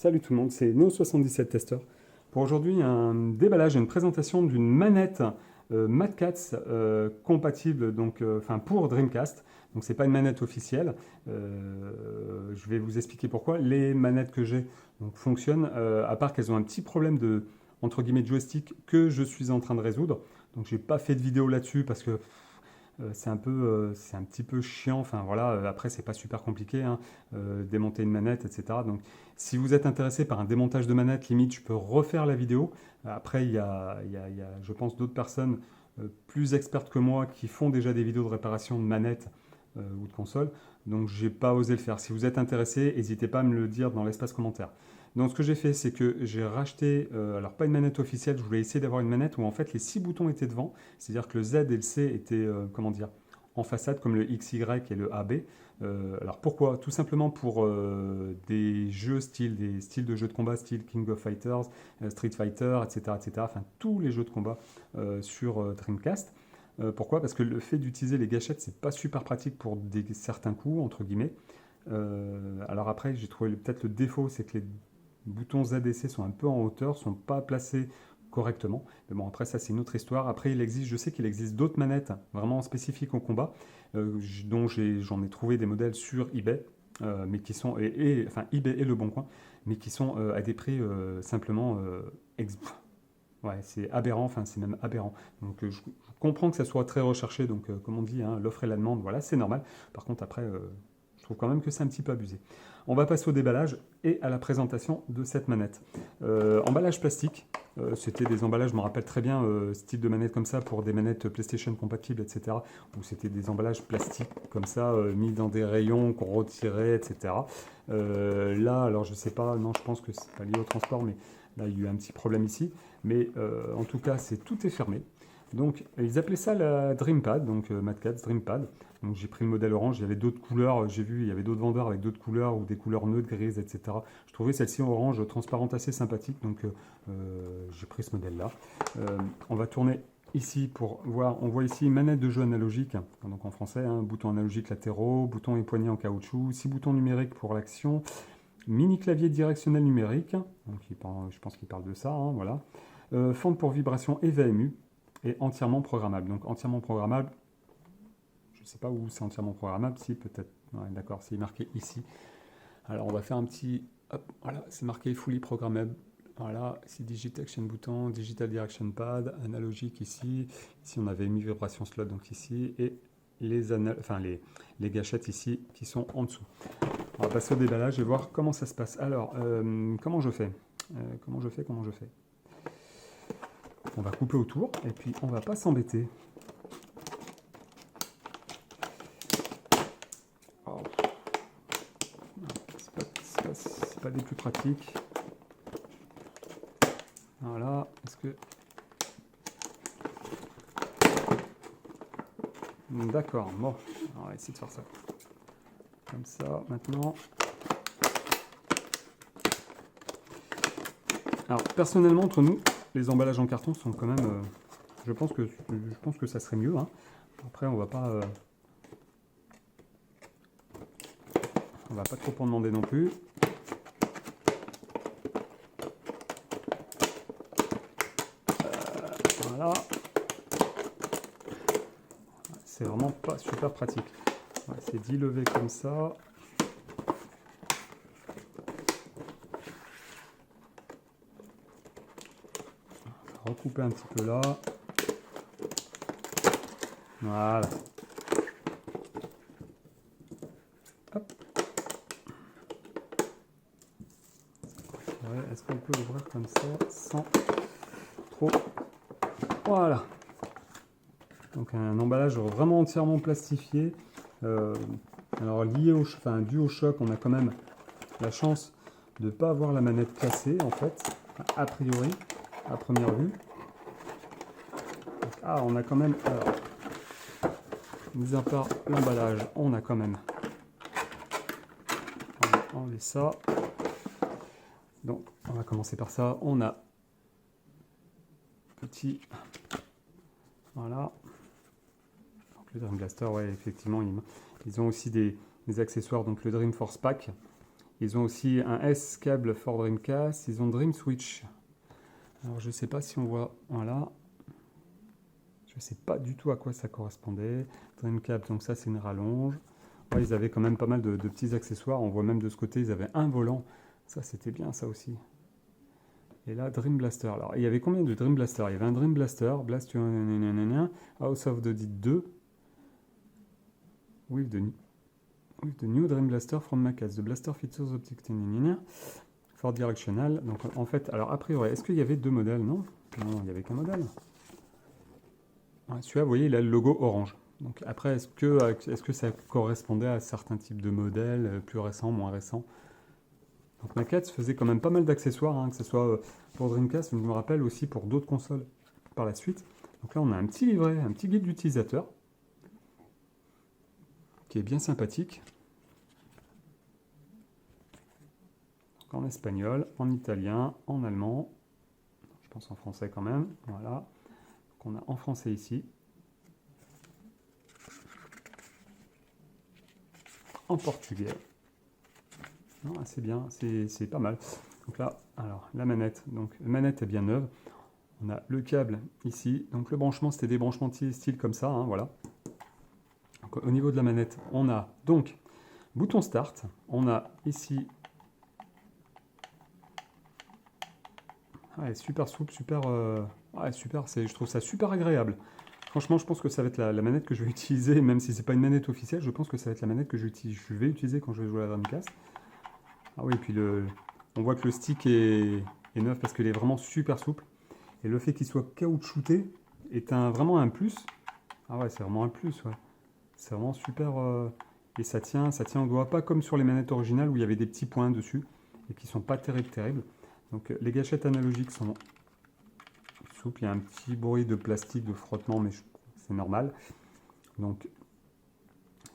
Salut tout le monde, c'est Neo77 Tester. Pour aujourd'hui, un déballage et une présentation d'une manette Mad Catz compatible pour Dreamcast. Donc c'est pas une manette officielle. Je vais vous expliquer pourquoi. Les manettes que j'ai fonctionnent, à part qu'elles ont un petit problème de entre guillemets de joystick que je suis en train de résoudre. Donc j'ai pas fait de vidéo là-dessus parce que c'est un petit peu chiant. Enfin voilà, après c'est pas super compliqué, hein, démonter une manette, etc. Donc si vous êtes intéressé par un démontage de manette, limite je peux refaire la vidéo. Après je pense d'autres personnes plus expertes que moi qui font déjà des vidéos de réparation de manettes ou de consoles. Donc j'ai pas osé le faire. Si vous êtes intéressé, n'hésitez pas à me le dire dans l'espace commentaire. Donc ce que j'ai fait, c'est que j'ai racheté, alors pas une manette officielle, je voulais essayer d'avoir une manette où en fait les 6 boutons étaient devant, c'est-à-dire que le Z et le C étaient, comment dire, en façade comme le XY et le AB. Alors pourquoi? Tout simplement pour des jeux des styles de jeux de combat style King of Fighters, Street Fighter, etc., etc. Enfin tous les jeux de combat sur Dreamcast. Pourquoi? Parce que le fait d'utiliser les gâchettes, c'est pas super pratique pour certains coups, entre guillemets. Alors après, j'ai trouvé peut-être le défaut, c'est que les boutons Z et C sont un peu en hauteur, sont pas placés correctement. Mais bon, après ça c'est une autre histoire. Après je sais qu'il existe d'autres manettes vraiment spécifiques au combat, j'en ai trouvé des modèles sur eBay, mais qui sont enfin eBay et Le Bon Coin, mais qui sont à des prix simplement ouais, c'est aberrant, enfin c'est même aberrant. Donc je comprends que ça soit très recherché, donc comme on dit, hein, l'offre et la demande, voilà, c'est normal. Par contre après, je trouve quand même que c'est un petit peu abusé. On va passer au déballage et à la présentation de cette manette. Emballage plastique, c'était des emballages, je me rappelle très bien, ce type de manette comme ça pour des manettes PlayStation compatibles, etc. Où c'était des emballages plastiques comme ça, mis dans des rayons qu'on retirait, etc. Là, alors je sais pas, non, je pense que c'est pas lié au transport, mais là il y a eu un petit problème ici. Mais en tout cas, tout est fermé. Donc, ils appelaient ça la Dreampad, donc Mad Catz Dreampad. Donc, j'ai pris le modèle orange. Il y avait d'autres couleurs. J'ai vu, il y avait d'autres vendeurs avec d'autres couleurs ou des couleurs neutres, grises, etc. Je trouvais celle-ci orange transparente assez sympathique. Donc, j'ai pris ce modèle-là. On va tourner ici pour voir. On voit ici une manette de jeu analogique, donc en français, hein, boutons analogiques latéraux, boutons et poignées en caoutchouc, 6 boutons numériques pour l'action, mini clavier directionnel numérique. Donc, je pense qu'il parle de ça, hein, voilà. Fente pour vibration et VMU, et entièrement programmable. Donc entièrement programmable, je ne sais pas où c'est entièrement programmable, si peut-être, ouais, d'accord, c'est marqué ici. Alors on va faire un petit, hop, voilà, c'est marqué fully programmable. Voilà, ici Digital Action Button, Digital Direction Pad, analogique ici. Ici on avait mis vibration slot, donc ici, et les gâchettes ici qui sont en dessous. On va passer au déballage et voir comment ça se passe. Alors, comment je fais Comment je fais On va couper autour et puis on va pas s'embêter. Oh. C'est pas des plus pratiques. Voilà. Est-ce que... D'accord. Bon. On va essayer de faire ça. Comme ça, maintenant. Alors, personnellement, entre nous, les emballages en carton sont quand même... je pense que ça serait mieux. Hein. Après, on va pas trop en demander non plus. Voilà. C'est vraiment pas super pratique. Ouais, c'est 10 levées comme ça. Recouper un petit peu là. Voilà. Hop. Ouais, est-ce qu'on peut l'ouvrir comme ça sans trop... Voilà. Donc un emballage vraiment entièrement plastifié. Alors dû au choc, on a quand même la chance de ne pas avoir la manette cassée en fait, a priori, à première vue. Donc, on a quand même, alors, mis à part l'emballage, on a quand même, on va enlever ça. Donc on va commencer par ça, on a petit, voilà. Donc, le Dream Blaster, ouais, effectivement, ils ont aussi des accessoires, donc le Dream Force Pack. Ils ont aussi un S-câble for Dreamcast. Ils ont Dream Switch. Alors, je ne sais pas si on voit... Voilà. Je ne sais pas du tout à quoi ça correspondait. Dreamcast, donc ça, c'est une rallonge. Ouais, ils avaient quand même pas mal de petits accessoires. On voit même de ce côté, ils avaient un volant. Ça, c'était bien, ça aussi. Et là, Dream Blaster. Alors, il y avait combien de Dream Blaster? Il y avait un Dream Blaster, Blast House of the Dead 2. With the new Dream Blaster from Macas. The blaster features optic for directional. Donc, en fait, alors, a priori, est-ce qu'il y avait deux modèles? Non, non, il n'y avait qu'un modèle. Ouais, celui-là, vous voyez, il a le logo orange. Donc, après, est-ce que ça correspondait à certains types de modèles, plus récents, moins récents? Donc Macats faisait quand même pas mal d'accessoires, hein, que ce soit pour Dreamcast, mais je me rappelle aussi pour d'autres consoles par la suite. Donc là, on a un petit livret, un petit guide d'utilisateur, qui est bien sympathique. Donc en espagnol, en italien, en allemand, je pense en français quand même, voilà. Donc on a en français ici. En portugais. Non, c'est bien, c'est pas mal. Donc là, alors la manette, donc la manette est bien neuve. On a le câble ici. Donc le branchement, c'était des branchements style comme ça, hein, voilà. Donc, au niveau de la manette, on a donc bouton start. On a ici, ouais, super souple, super, ouais, super. Je trouve ça super agréable. Franchement, je pense que ça va être la manette que je vais utiliser, même si c'est pas une manette officielle. Je pense que ça va être la manette que je vais utiliser quand je vais jouer à la Dreamcast. Ah oui, et puis on voit que le stick est neuf parce qu'il est vraiment super souple. Et le fait qu'il soit caoutchouté est vraiment un plus. Ah ouais, c'est vraiment un plus, ouais. C'est vraiment super. Et ça tient au doigt, pas comme sur les manettes originales où il y avait des petits points dessus et qui sont pas terribles. Donc les gâchettes analogiques sont souples. Il y a un petit bruit de plastique, de frottement, mais c'est normal. Donc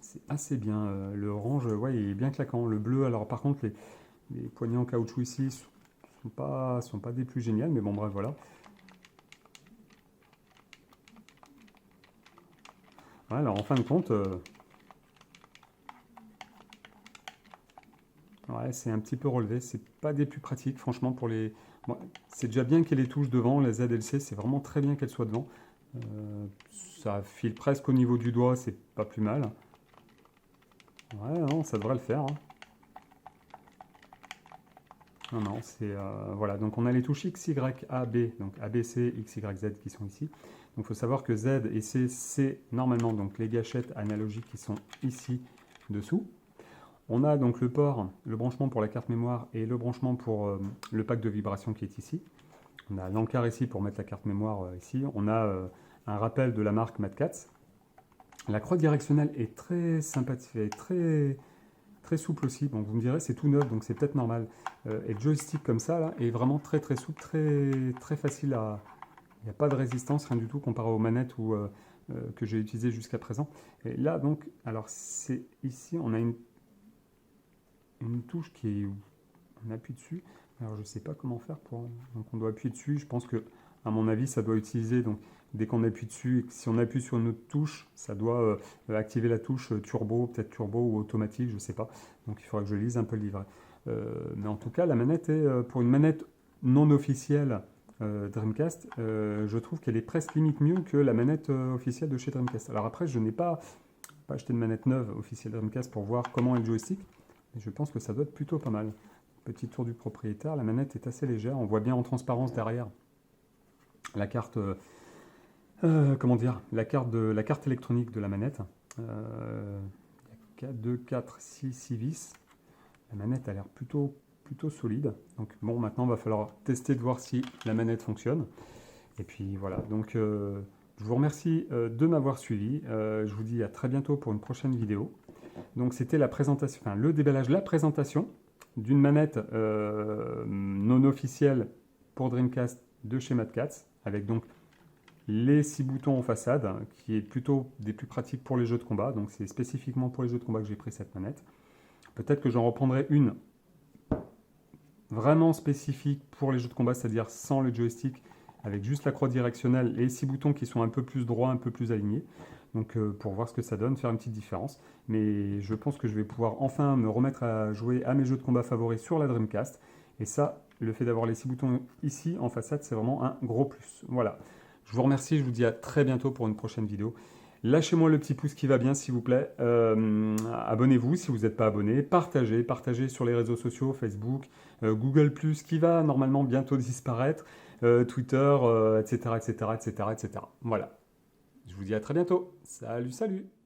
c'est assez bien. Le orange, ouais, il est bien claquant. Le bleu, alors par contre, les poignées en caoutchouc ici sont pas des plus géniales, mais bon, bref, voilà. Ouais, alors en fin de compte, ouais, c'est un petit peu relevé. C'est pas des plus pratiques, franchement, pour les. Bon, c'est déjà bien qu'il y ait les touches devant, la ZLC, c'est vraiment très bien qu'elle soit devant. Ça file presque au niveau du doigt, c'est pas plus mal. Ouais, non, ça devrait le faire, hein. Non, non, c'est... voilà, donc on a les touches X, Y, A, B, donc A, B, C, X, Y, Z qui sont ici. Donc il faut savoir que Z et C, c'est normalement donc les gâchettes analogiques qui sont ici dessous. On a donc le port, le branchement pour la carte mémoire et le branchement pour le pack de vibration qui est ici. On a l'encart ici pour mettre la carte mémoire ici. On a un rappel de la marque MadCats. La croix directionnelle est très sympathique, très souple aussi. Bon, vous me direz, c'est tout neuf, donc c'est peut-être normal. Et le joystick comme ça, là, est vraiment très souple, très facile à... Il n'y a pas de résistance, rien du tout, comparé aux manettes que j'ai utilisées jusqu'à présent. Et là, donc, alors, c'est ici, on a une touche qui est... On appuie dessus. Alors, je ne sais pas comment faire pour... Donc, on doit appuyer dessus. Je pense que, à mon avis, ça doit utiliser... Donc, dès qu'on appuie dessus, si on appuie sur une autre touche, ça doit activer la touche turbo, peut-être turbo ou automatique, je ne sais pas. Donc il faudra que je lise un peu le livret. Mais en tout cas, la manette est, pour une manette non officielle Dreamcast, je trouve qu'elle est presque limite mieux que la manette officielle de chez Dreamcast. Alors après, je n'ai pas acheté de manette neuve officielle Dreamcast pour voir comment est le joystick, mais je pense que ça doit être plutôt pas mal. Petit tour du propriétaire, la manette est assez légère, on voit bien en transparence derrière la carte... comment dire, la carte électronique de la manette. Il y a 2, 4, 6 vis. La manette a l'air plutôt solide. Donc bon, maintenant il va falloir tester de voir si la manette fonctionne. Et puis voilà, donc je vous remercie de m'avoir suivi. Je vous dis à très bientôt pour une prochaine vidéo. Donc c'était la présentation, enfin le déballage, la présentation d'une manette non officielle pour Dreamcast de chez MadCats, avec donc les 6 boutons en façade, qui est plutôt des plus pratiques pour les jeux de combat. Donc c'est spécifiquement pour les jeux de combat que j'ai pris cette manette. Peut-être que j'en reprendrai une vraiment spécifique pour les jeux de combat, c'est-à-dire sans le joystick, avec juste la croix directionnelle et les 6 boutons qui sont un peu plus droits, un peu plus alignés. Donc pour voir ce que ça donne, faire une petite différence. Mais je pense que je vais pouvoir enfin me remettre à jouer à mes jeux de combat favoris sur la Dreamcast. Et ça, le fait d'avoir les 6 boutons ici en façade, c'est vraiment un gros plus. Voilà. Je vous remercie, je vous dis à très bientôt pour une prochaine vidéo. Lâchez-moi le petit pouce qui va bien, s'il vous plaît. Abonnez-vous si vous n'êtes pas abonné. Partagez sur les réseaux sociaux, Facebook, Google+, qui va normalement bientôt disparaître, Twitter, etc., etc., etc., etc. Voilà. Je vous dis à très bientôt. Salut, salut!